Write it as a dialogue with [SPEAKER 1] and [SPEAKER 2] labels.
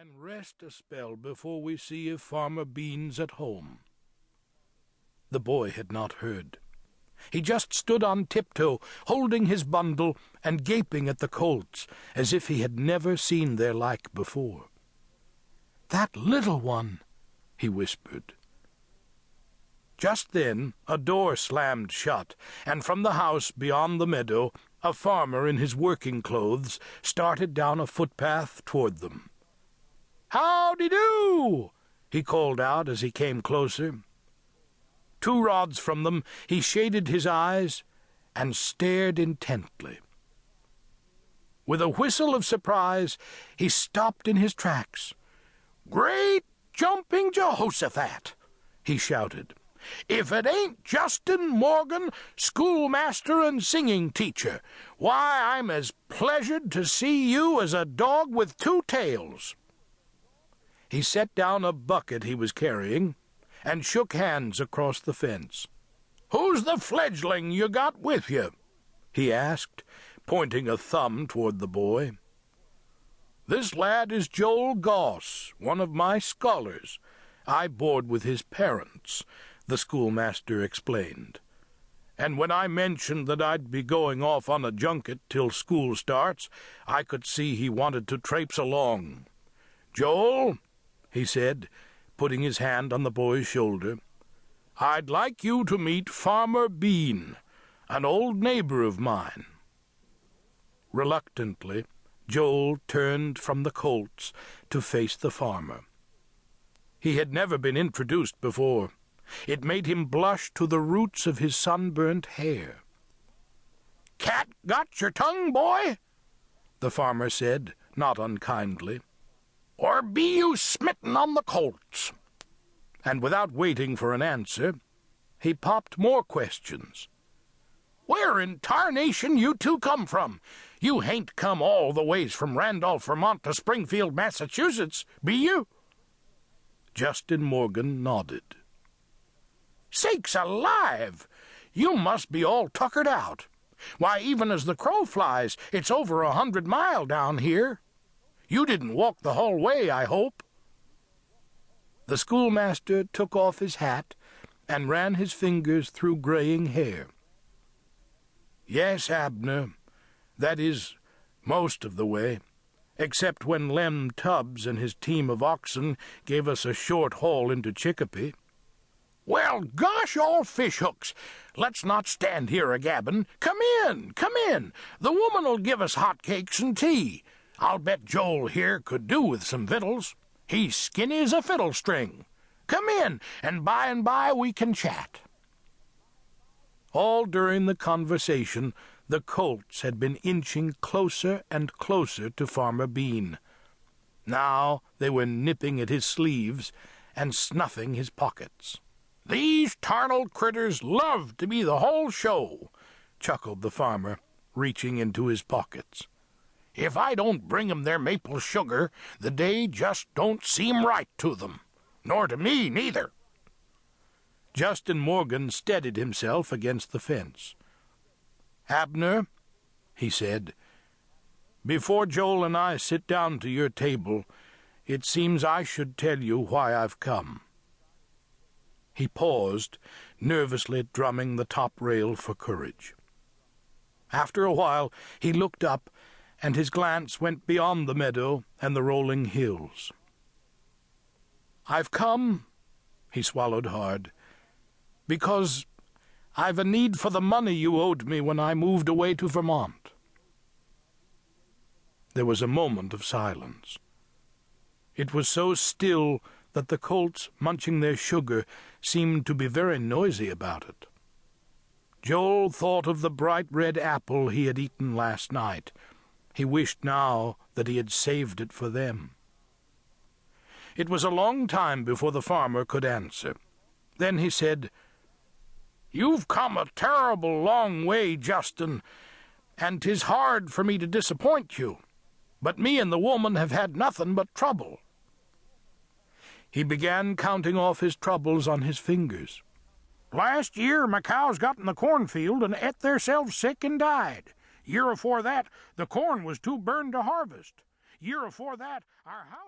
[SPEAKER 1] and rest a spell before we see if Farmer Bean's at home." The boy had not heard. He just stood on tiptoe, holding his bundle and gaping at the colts, as if he had never seen their like before. "That little one," he whispered. Just then a door slammed shut, and from the house beyond the meadow a farmer in his working clothes started down a footpath toward them. "Howdy-do!" he called out as he came closer. 2 rods from them he shaded his eyes and stared intently. With a whistle of surprise he stopped in his tracks. "Great jumping Jehoshaphat!" he shouted. "If it ain't Justin Morgan, schoolmaster and singing teacher, why, I'm as pleasured to see you as a dog with 2 tails." He set down a bucket he was carrying and shook hands across the fence. "Who's the fledgling you got with you?" he asked, pointing a thumb toward the boy. "This lad is Joel Goss, one of my scholars. I board with his parents," the schoolmaster explained. "And when I mentioned that I'd be going off on a junket till school starts, I could see he wanted to traipse along. Joel," he said, putting his hand on the boy's shoulder, "I'd like you to meet Farmer Bean, an old neighbor of mine." Reluctantly, Joel turned from the colts to face the farmer. He had never been introduced before. It made him blush to the roots of his sunburnt hair. "Cat got your tongue, boy?" the farmer said, not unkindly. "Or be you smitten on the colts?" And without waiting for an answer, he popped more questions. "Where in tarnation you 2 come from? You hain't come all the ways from Randolph, Vermont to Springfield, Massachusetts, be you?" Justin Morgan nodded. "Sakes alive! You must be all tuckered out. Why, even as the crow flies, it's over 100 miles down here. You didn't walk the whole way, I hope?" The schoolmaster took off his hat and ran his fingers through graying hair. "Yes, Abner, that is, most of the way, except when Lem Tubbs and his team of oxen gave us a short haul into Chicopee." "Well, gosh all fishhooks! Let's not stand here a-gabbin'. Come in, come in. The woman'll give us hot cakes and tea. I'll bet Joel here could do with some victuals. He's skinny as a fiddle string. Come in, and by we can chat." All during the conversation, the colts had been inching closer and closer to Farmer Bean. Now they were nipping at his sleeves and snuffing his pockets. "These tarnal critters love to be the whole show," chuckled the farmer, reaching into his pockets. "If I don't bring 'em their maple sugar, the day just don't seem right to them. Nor to me, neither." Justin Morgan steadied himself against the fence. "Abner," he said, "before Joel and I sit down to your table, it seems I should tell you why I've come." He paused, nervously drumming the top rail for courage. After a while he looked up, and his glance went beyond the meadow and the rolling hills. "I've come," he swallowed hard, "because I've a need for the money you owed me when I moved away to Vermont." There was a moment of silence. It was so still that the colts, munching their sugar, seemed to be very noisy about it. Joel thought of the bright red apple he had eaten last night. He wished now that he had saved it for them. It was a long time before the farmer could answer. Then he said, "You've come a terrible long way, Justin, and 'tis hard for me to disappoint you. But me and the woman have had nothing but trouble." He began counting off his troubles on his fingers. "Last year my cows got in the cornfield and ate theirselves sick and died. Year afore that, the corn was too burned to harvest. Year afore that, our house